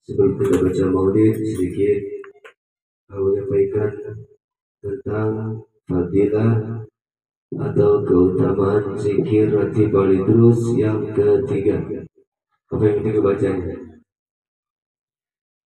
Sebelum kita baca maulid, sedikit menyampaikan tentang fadilah atau keutamaan zikir ratibul idrus yang ketiga. Apa yang ketiga bacanya?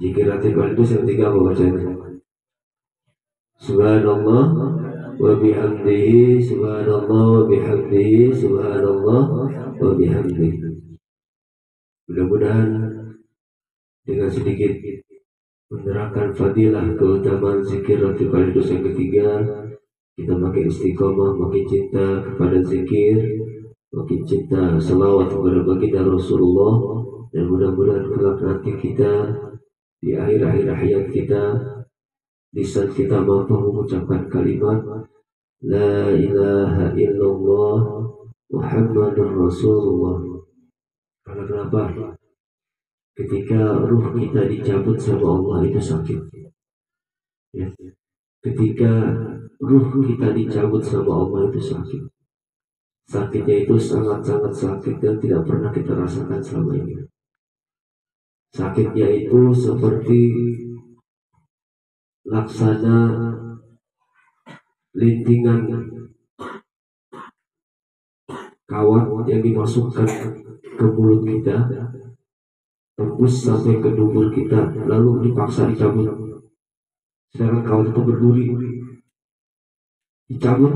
Zikir ratibul idrus yang ketiga apa bacanya? Subhanallah wa bihamdihi, subhanallah wa bihamdihi, subhanallah wa bihamdihi. Mudah-mudahan dengan sedikit menerangkan fadilah keutamaan zikir ratibul idrus yang ketiga, kita makin istiqomah, makin cinta kepada zikir, makin cinta selawat kepada baginda Rasulullah, dan mudah-mudahan kelak nanti kita di akhir-akhir hayat kita, di saat kita mampu mengucapkan kalimat La ilaha illallah Muhammadur Rasulullah. Karena kenapa? Ketika ruh kita dicabut sama Allah itu sakit. Ya. Ketika ruh kita dicabut sama Allah itu sakit. Sakitnya itu sangat-sangat sakit dan tidak pernah kita rasakan selama ini. Sakitnya itu seperti laksana lintingan kawat yang dimasukkan ke mulut kita, tembus sampai ke dubur kita, lalu dipaksa dicabut. Sedangkan kawat itu berduri, dicabut,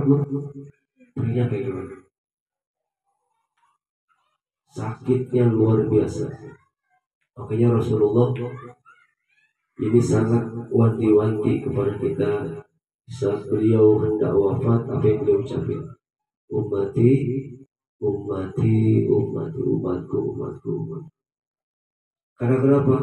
perihnya kayak gimana? Sakitnya luar biasa. Makanya Rasulullah ini sangat wanti-wanti kepada kita saat beliau hendak wafat. Apa yang beliau ucapkan? Ummati, ummati, ummati, umatku, umatku, umatku. Karena kenapa?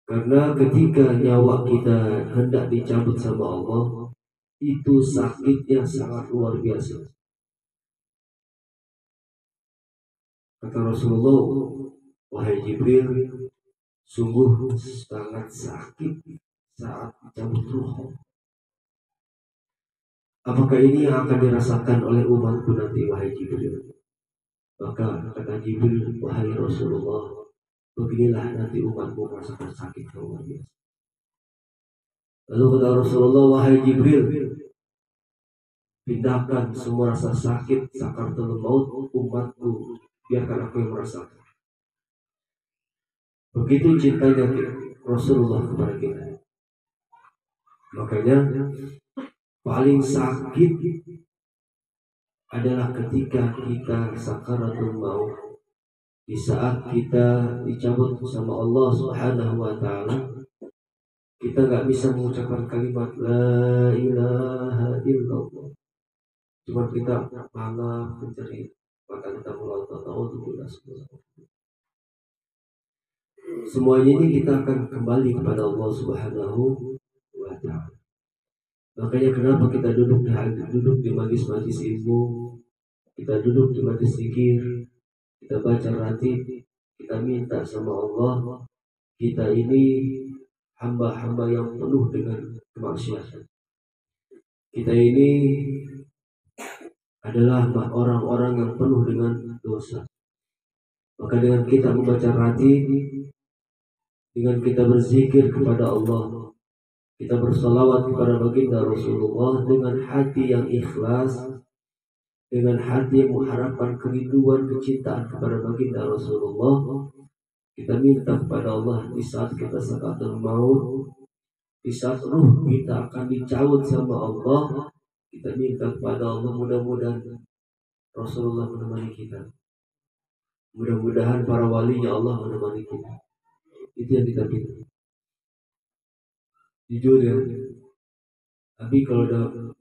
Karena ketika nyawa kita hendak dicabut sama Allah, itu sakitnya sangat luar biasa. Kata Rasulullah, wahai Jibril, sungguh sangat sakit saat dicabut ruh. Apakah ini yang akan dirasakan oleh umatku nanti, wahai Jibril? Maka kata Jibril, wahai Rasulullah, beginilah nanti umatmu merasakan sakit yang luar biasa. Lalu kata Rasulullah, wahai Jibril, pindahkan semua rasa sakit sakaratul maut umatku, biarkan aku yang merasakan. Begitu cintanya Rasulullah kepada kita. Makanya paling sakit adalah ketika kita sakaratul maut, di saat kita dicabut sama Allah Subhanahu wa taala, kita nggak bisa mengucapkan kalimat la ilaha illallah. Cuma kita malah mencari, maka kita melotot auzubillah. Semuanya ini kita akan kembali kepada Allah Subhanahu wa taala. Makanya kenapa kita duduk di majlis-majlis ilmu, kita duduk di majlis zikir, kita baca ratib, kita minta sama Allah, kita ini hamba-hamba yang penuh dengan kemaksiatan. Kita ini adalah orang-orang yang penuh dengan dosa. Maka dengan kita membaca ratib, dengan kita berzikir kepada Allah, kita bersalawat kepada baginda Rasulullah dengan hati yang ikhlas, dengan hati yang mengharapkan kerinduan, kecintaan kepada baginda Rasulullah, kita minta kepada Allah di saat kita sakaratul maut, di saat ruh kita akan dicabut sama Allah, kita minta kepada Allah mudah-mudahan Rasulullah menemani kita. Mudah-mudahan para walinya Allah menemani kita. Itu yang kita minta. Jujur ya, tapi kalau udah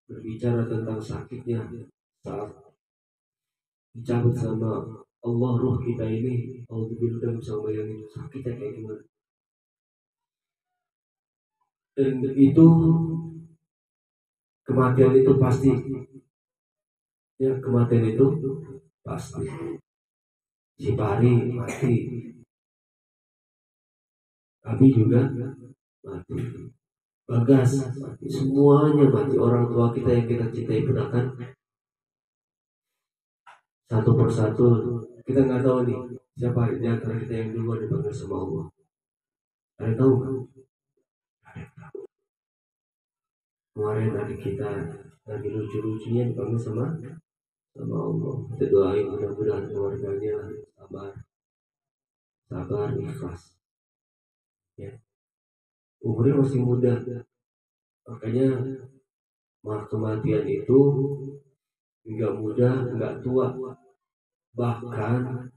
berbicara tentang sakitnya saat dicabut sama Allah ruh kita ini, auzubillah, bisa bayangin sakitnya kayak gimana. Dan itu kematian itu pasti. Ya, kematian itu pasti. Si Pari mati, Abi juga mati, Bagas mati, semuanya mati. Orang tua kita yang kita cintai pun akan satu persatu. Kita nggak tahu nih siapa di antara kita yang duluan dipanggil sama Allah. Ada tahu? Kemarin adik kita lagi lucu-lucunya dipanggil sama Allah. Kita doain mudah-mudahan keluarganya sabar, ikhlas. Ya. Umurnya masih muda, makanya kematian itu nggak muda, nggak tua, bahkan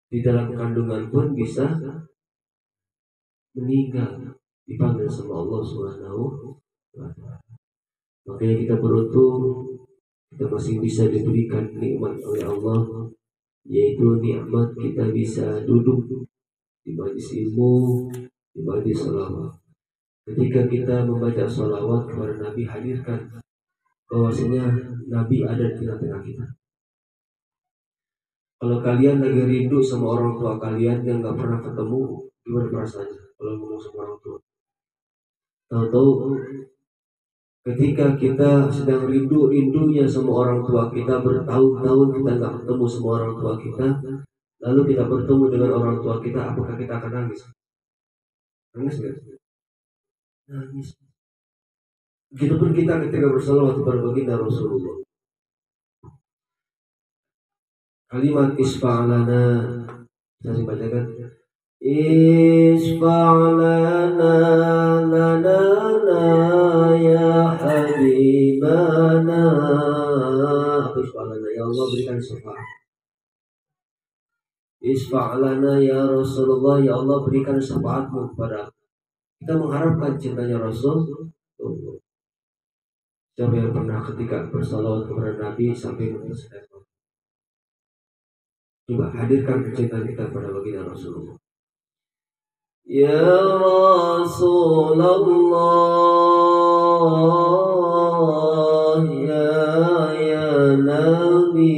di dalam kandungan pun bisa meninggal, dipanggil sama Allah Subhanahu wa Ta'ala. Makanya kita beruntung, kita masih bisa diberikan nikmat oleh Allah, yaitu nikmat kita bisa duduk di majlis ilmu, di majlis salawat. Ketika kita membaca salawat kepada Nabi, hadirkan bahwasanya Nabi ada di tengah-tengah kita. Kalau kalian lagi rindu sama orang tua kalian yang gak pernah ketemu, gimana perasaannya kalau ngomong sama orang tua? Tahu-tahu ketika kita sedang rindunya sama orang tua kita, bertahun-tahun kita gak ketemu sama orang tua kita, lalu kita bertemu dengan orang tua kita, apakah kita akan nangis? Nangis gak? Nangis. Begitupun kita ketika bersalawat kepada baginda Rasulullah. Kalimat isfa'lana, saya bacakan. Isfa'lana lana ya habibana. Isfa'lana, ya Allah berikan syafaat. Isfa'lana ya Rasulullah, ya Allah berikan syafaatmu kepada kita, mengharapkan cintanya Rasul. Siapa yang pernah ketika bersalawat kepada Nabi sampai mengucapkan, coba hadirkan kecintaan kita pada baginda Rasulullah. Ya Rasulullah, ya Nabi,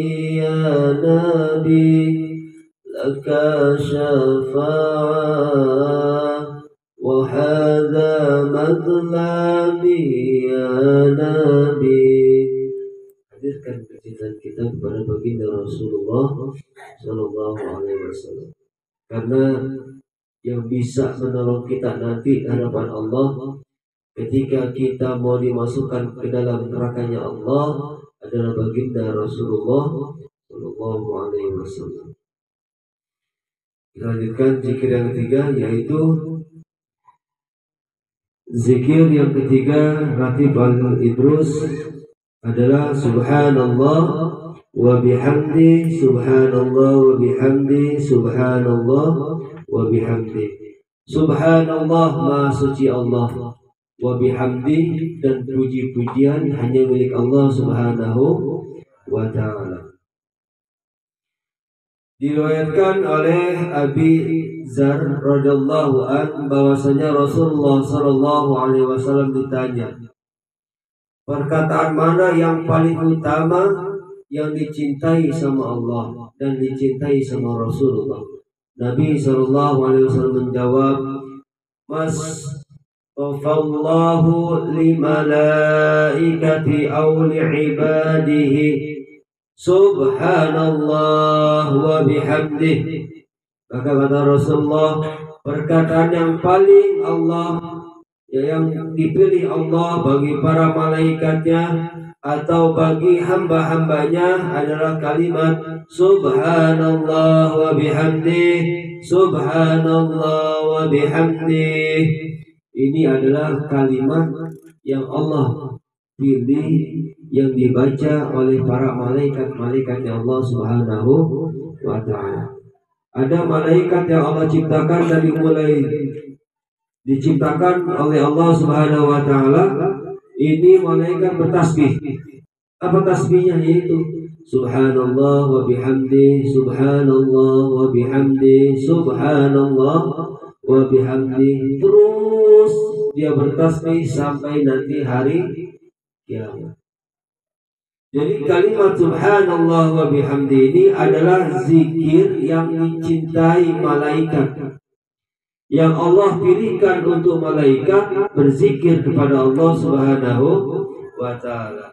laka syafa'ah wa hadha madlabi ya Nabi. Hadirkan kecintaan kita kepada baginda Rasulullah Sallallahu Alaihi Wasallam, karena yang bisa menolong kita nanti di hadapan Allah ketika kita mau dimasukkan ke dalam nerakanya Allah adalah baginda Rasulullah Sallallahu Alaihi Wasallam. Kita lanjutkan zikir yang ketiga, yaitu zikir yang ketiga Ratib al-Idrus adalah subhanallah wa bihamdi, subhanallah wa bihamdi, subhanallah wa bihamdi. Subhanallah, maha suci Allah, wa bihamdi, dan puji-pujian hanya milik Allah Subhanahu wa Ta'ala. Diriwayatkan oleh Abi Dzar radhiyallahu an bahwasanya Rasulullah sallallahu alaihi wasallam ditanya, perkataan mana yang paling utama yang dicintai sama Allah dan dicintai sama Rasulullah? Nabi sallallahu alaihi wasallam menjawab, Mas tafallahu li malaikati aw li ibadihi subhanallah wa bihamdih. Maka kata Rasulullah, perkataan yang paling yang dipilih Allah bagi para malaikatnya atau bagi hamba-hambanya adalah kalimat subhanallah wa bihamdih, subhanallah wa bihamdih. Ini adalah kalimat yang Allah pilih, yang dibaca oleh para malaikat-malaikatnya Allah Subhanahu wa Ta'ala. Ada malaikat yang Allah ciptakan dari mulai diciptakan oleh Allah Subhanahu wa Ta'ala. Ini malaikat bertasbih. Apa tasbihnya? Yaitu subhanallah wa bihamdi, subhanallah wa bihamdi, subhanallah wa bihamdi. Terus dia bertasbih sampai nanti hari kiamat. Jadi kalimat subhanallah wa bihamdi ini adalah zikir yang dicintai malaikat, yang Allah pilihkan untuk malaikat berzikir kepada Allah Subhanahu wa Ta'ala.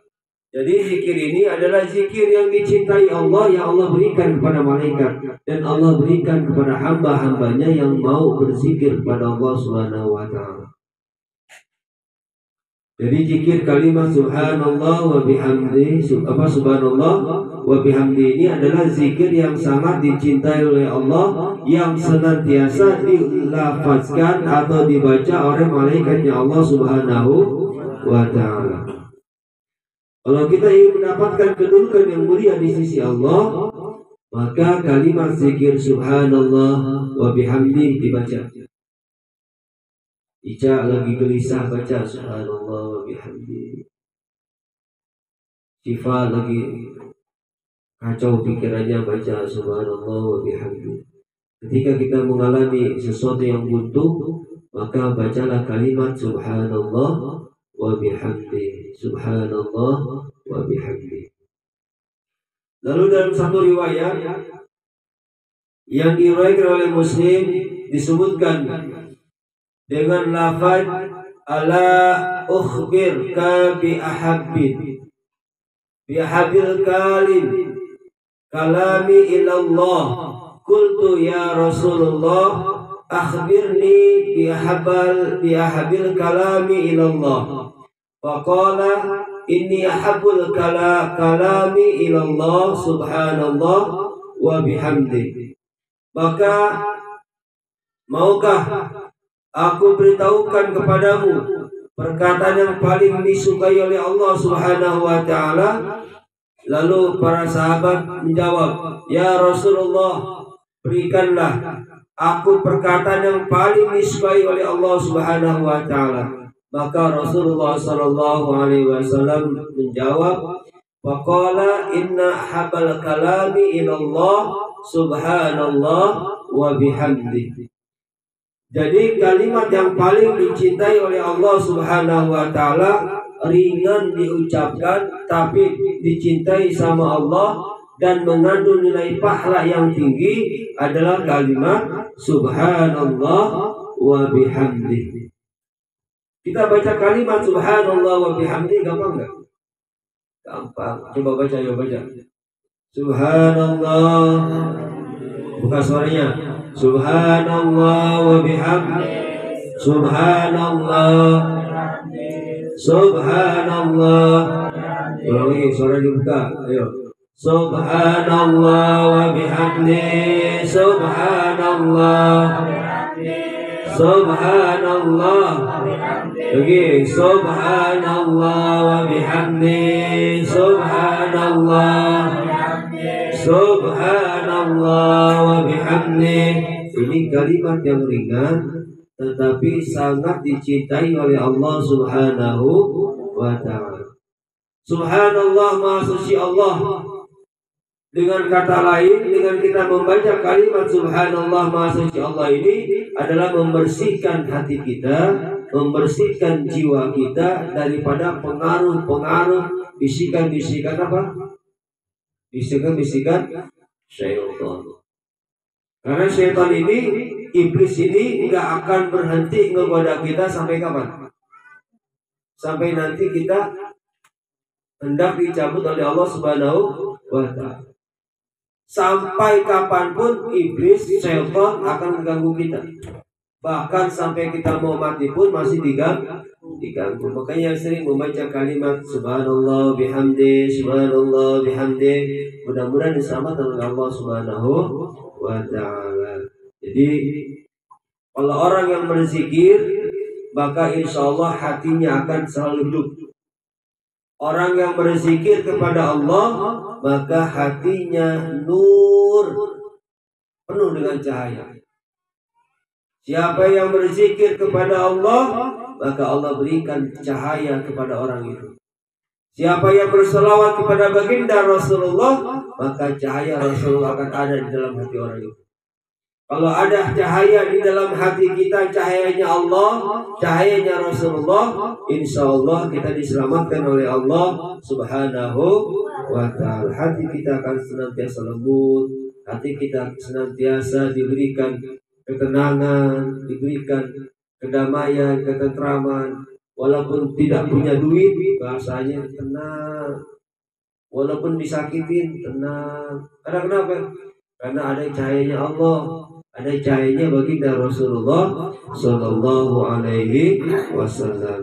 Jadi zikir ini adalah zikir yang dicintai Allah, yang Allah berikan kepada malaikat dan Allah berikan kepada hamba-hambanya yang mau berzikir kepada Allah Subhanahu wa taala. Jadi zikir kalimat subhanallah wa bihamdi, subhanallah wa bihamdi ini adalah zikir yang sangat dicintai oleh Allah, yang senantiasa dilafazkan atau dibaca oleh malaikatnya Allah Subhanahu wa taala. Kalau kita ingin mendapatkan kedudukan yang mulia di sisi Allah, maka kalimat zikir subhanallah wa bihamdi dibaca. Ica lagi gelisah baca subhanallah wa bihamdi. Syifa lagi kacau pikirannya baca subhanallah wa bihamdi. Ketika kita mengalami sesuatu yang buntu, maka bacalah kalimat subhanallah wa bihamdi. Subhanallah wa bihamdi. Lalu dalam satu riwayat yang diriwayatkan oleh Muslim disebutkan dengan lafaz ala ukhbirka bi ahabbil kalami ilallah qultu ya Rasulullah akhbirni bi ahabbil kalami ilallah faqala inni ahabbul kalami ilallah subhanallah wa bihamdi. Maka maukah aku beritahukan kepadamu perkataan yang paling disukai oleh Allah Subhanahu wa taala? Lalu para sahabat menjawab, ya Rasulullah, berikanlah aku perkataan yang paling disukai oleh Allah Subhanahu wa taala. Maka Rasulullah sallallahu alaihi wasallam menjawab, faqala inna habal kalami ilallah subhanallah wa bihamdi. Jadi kalimat yang paling dicintai oleh Allah Subhanahu wa taala ringan diucapkan tapi dicintai sama Allah dan mengandung nilai pahala yang tinggi adalah kalimat subhanallah wa bihamdi. Kita baca kalimat subhanallah wa bihamdi gampang enggak? Gampang. Coba baca, ya baca. Subhanallah. Buka suaranya. Subhanallah wa bihamdi. Subhanallah. Subhanallah. Ulang lagi, suara dibuka. Ayo. Subhanallah wa bihamdi. Subhanallah. Subhanallah. Lagi. Subhanallah wa bihamdi. Subhanallah. Subhanallah wa bihamdi. Ini kalimat yang ringan tetapi sangat dicintai oleh Allah Subhanahu wa ta'ala. Subhanallah, maha suci Allah. Dengan kata lain, dengan kita membaca kalimat subhanallah maha suci Allah ini adalah membersihkan hati kita, membersihkan jiwa kita daripada pengaruh-pengaruh bisikan-bisikan apa? Bisikan-bisikan syaitan. Karena syaitan ini, iblis ini nggak akan berhenti ngegoda kita sampai kapan? Sampai nanti kita hendak dicabut oleh Allah Subhanahu wa ta'ala. Sampai kapanpun iblis, syaitan akan mengganggu kita. Bahkan sampai kita mau mati pun masih diganggu. Makanya sering membaca kalimat subhanallah bihamdi, subhanallah bihamdi. Mudah-mudahan diselamatkan oleh Allah Subhanahu wa ta'ala. Jadi kalau orang yang berzikir, maka insya Allah hatinya akan selalu hidup. Orang yang berzikir kepada Allah, maka hatinya nur, penuh dengan cahaya. Siapa yang berzikir kepada Allah, maka Allah berikan cahaya kepada orang itu. Siapa yang berselawat kepada baginda Rasulullah, maka cahaya Rasulullah akan ada di dalam hati orang itu. Kalau ada cahaya di dalam hati kita, cahayanya Allah, cahayanya Rasulullah, insya Allah kita diselamatkan oleh Allah Subhanahu wa ta'ala. Hati kita akan senantiasa lembut, hati kita senantiasa diberikan ketenangan, diberikan kedamaian, ketentraman. Walaupun tidak punya duit, bahasanya tenang. walaupun disakitin tenang. Karena kenapa? Karena ada cahayanya Allah, ada cahayanya baginda Rasulullah Sallallahu Alaihi Wasallam.